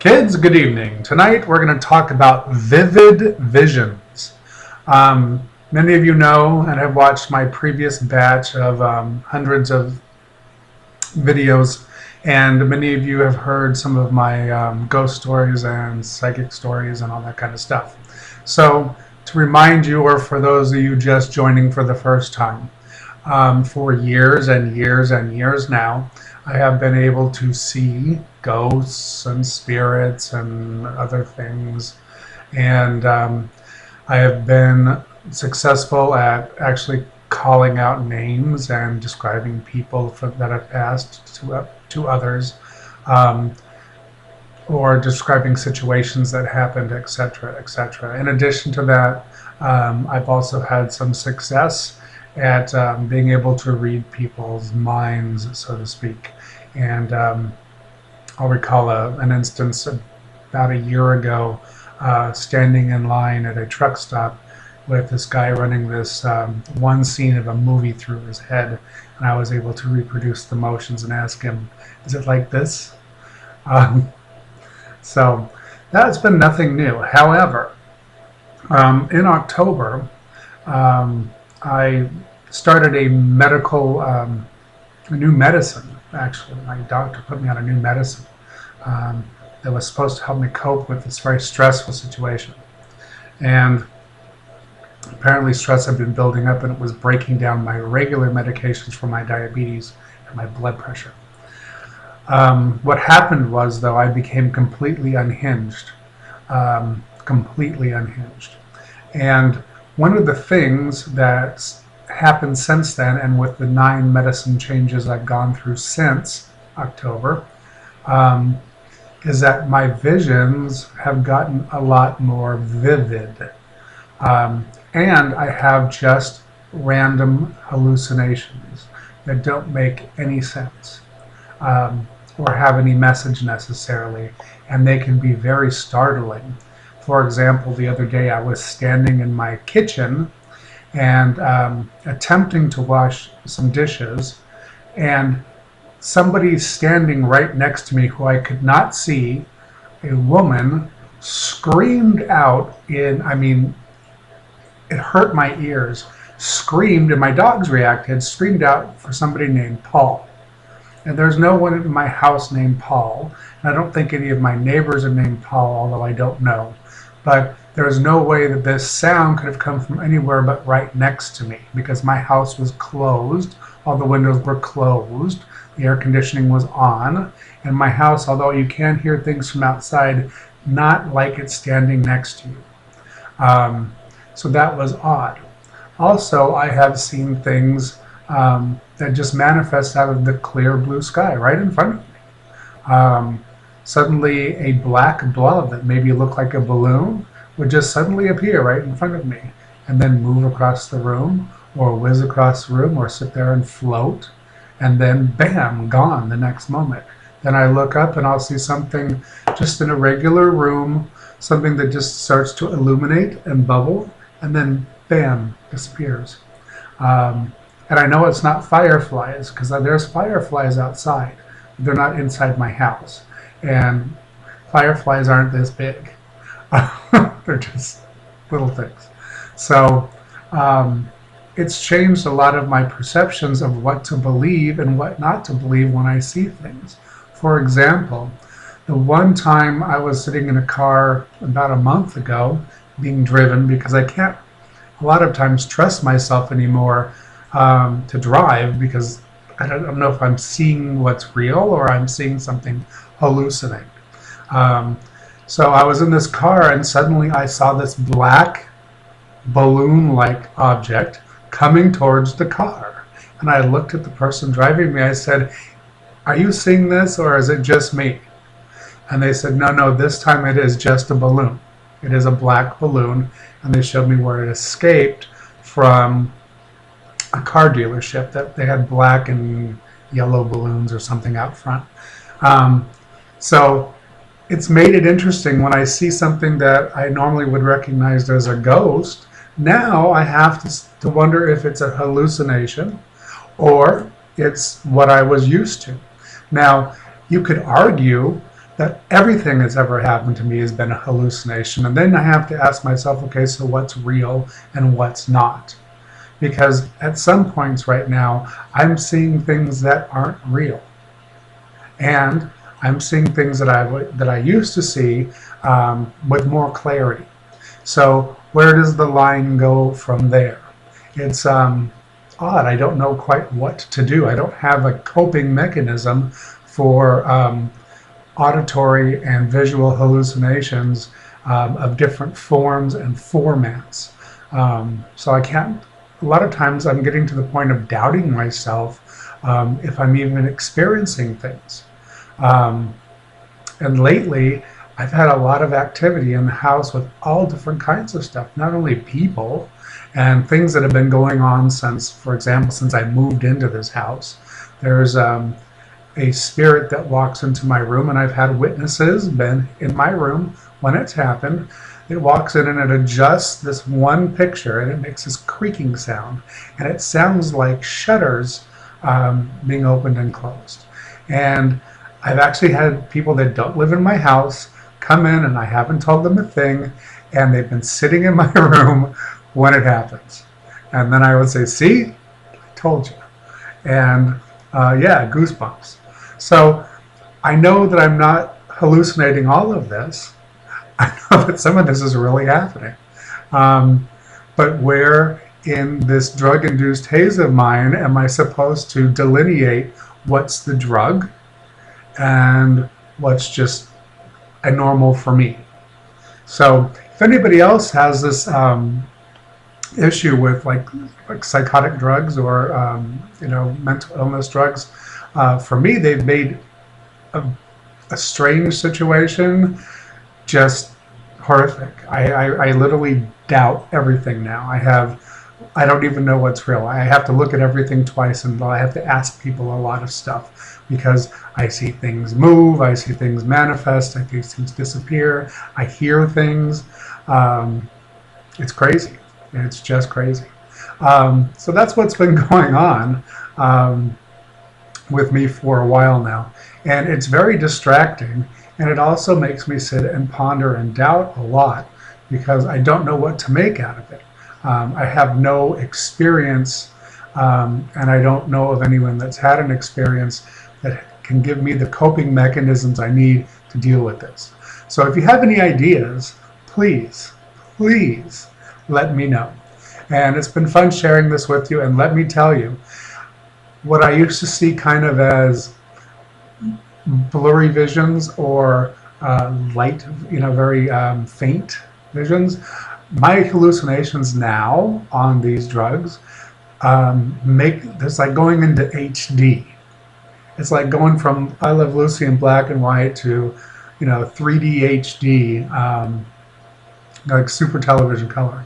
Kids, good evening. Tonight we're going to talk about vivid visions. Many of you know and have watched my previous batch of hundreds of videos, and many of you have heard some of my ghost stories and psychic stories and all that kind of stuff. So, to remind you, or for those of you just joining for the first time, for years and years and years now, I have been able to see ghosts and spirits and other things, and I have been successful at actually calling out names and describing people that have passed to others, or describing situations that happened, etc., etc. In addition to that, I've also had some success at being able to read people's minds, so to speak. And I'll recall an instance about a year ago, standing in line at a truck stop with this guy running this one scene of a movie through his head, and I was able to reproduce the motions and ask him, "Is it like this?" So that's been nothing new. However, in October, I started a new medicine. Actually, my doctor put me on a new medicine that was supposed to help me cope with this very stressful situation. And apparently stress had been building up, and it was breaking down my regular medications for my diabetes and my blood pressure. What happened was, though, I became completely unhinged. And one of the things that happened since then, and with the 9 medicine changes I've gone through since October, is that my visions have gotten a lot more vivid. And I have just random hallucinations that don't make any sense, or have any message necessarily, and they can be very startling. For example, the other day I was standing in my kitchen and attempting to wash some dishes, and somebody standing right next to me who I could not see, a woman, screamed out it hurt my ears, screamed, and my dogs reacted, screamed out for somebody named Paul. And there's no one in my house named Paul, and I don't think any of my neighbors are named Paul, although I don't know. But there's no way that this sound could have come from anywhere but right next to me, because my house was closed, all the windows were closed, the air conditioning was on, and my house, although you can hear things from outside, not like it's standing next to you. So that was odd. Also, I have seen things that just manifest out of the clear blue sky right in front of me. Suddenly a black blob that maybe looked like a balloon would just suddenly appear right in front of me and then move across the room, or whiz across the room, or sit there and float, and then bam, gone the next moment. Then I look up and I'll see something just in a regular room, something that just starts to illuminate and bubble, and then bam, disappears. And I know it's not fireflies, because there's fireflies outside. They're not inside my house. And fireflies aren't this big. They're just little things. So it's changed a lot of my perceptions of what to believe and what not to believe when I see things. For example, the one time I was sitting in a car about a month ago being driven, because I can't a lot of times trust myself anymore to drive, because I don't know if I'm seeing what's real or I'm seeing something hallucinate. So I was in this car, and suddenly I saw this black balloon-like object coming towards the car. And I looked at the person driving me. I said, "Are you seeing this, or is it just me?" And they said, no, this time it is just a balloon. It is a black balloon. And they showed me where it escaped from a car dealership, that they had black and yellow balloons or something out front. So it's made it interesting when I see something that I normally would recognize as a ghost. Now I have to wonder if it's a hallucination or it's what I was used to. Now, you could argue that everything that's ever happened to me has been a hallucination. And then I have to ask myself, okay, so what's real and what's not? Because at some points right now, I'm seeing things that aren't real. And I'm seeing things that I used to see with more clarity. So where does the line go from there? It's odd. I don't know quite what to do. I don't have a coping mechanism for auditory and visual hallucinations of different forms and formats. So I can't, a lot of times I'm getting to the point of doubting myself if I'm even experiencing things. And lately, I've had a lot of activity in the house with all different kinds of stuff, not only people and things that have been going on since, for example, since I moved into this house. There's a spirit that walks into my room, and I've had witnesses been in my room when it's happened. It walks in and it adjusts this one picture, and it makes this creaking sound, and it sounds like shutters being opened and closed. And I've actually had people that don't live in my house come in, and I haven't told them a thing, and they've been sitting in my room when it happens. And then I would say, see, I told you. And yeah, goosebumps. So I know that I'm not hallucinating all of this. I know that some of this is really happening. But where in this drug-induced haze of mine am I supposed to delineate what's the drug and what's just a normal for me? So if anybody else has this issue with like psychotic drugs or mental illness drugs, for me they've made a strange situation just horrific. I literally doubt everything now. I don't even know what's real. I have to look at everything twice, and I have to ask people a lot of stuff because I see things move, I see things manifest, I see things disappear, I hear things. It's crazy. It's just crazy. So that's what's been going on with me for a while now. And it's very distracting. And it also makes me sit and ponder and doubt a lot because I don't know what to make out of it. I have no experience, and I don't know of anyone that's had an experience that can give me the coping mechanisms I need to deal with this. So if you have any ideas, please let me know. And it's been fun sharing this with you. And let me tell you, what I used to see kind of as blurry visions or light, very faint visions, my hallucinations now on these drugs it's like going into HD. It's like going from I Love Lucy in black and white to 3D HD, like super television color,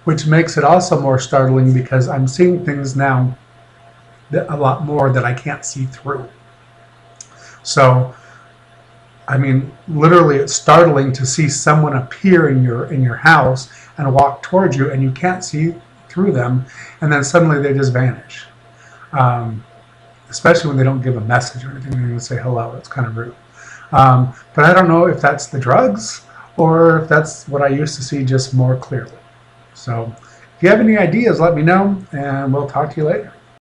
which makes it also more startling because I'm seeing things now a lot more that I can't see through. So, I mean, literally, it's startling to see someone appear in your house and walk towards you, and you can't see through them, and then suddenly they just vanish. Especially when they don't give a message or anything, they even say hello. It's kind of rude. But I don't know if that's the drugs or if that's what I used to see just more clearly. So, if you have any ideas, let me know, and we'll talk to you later.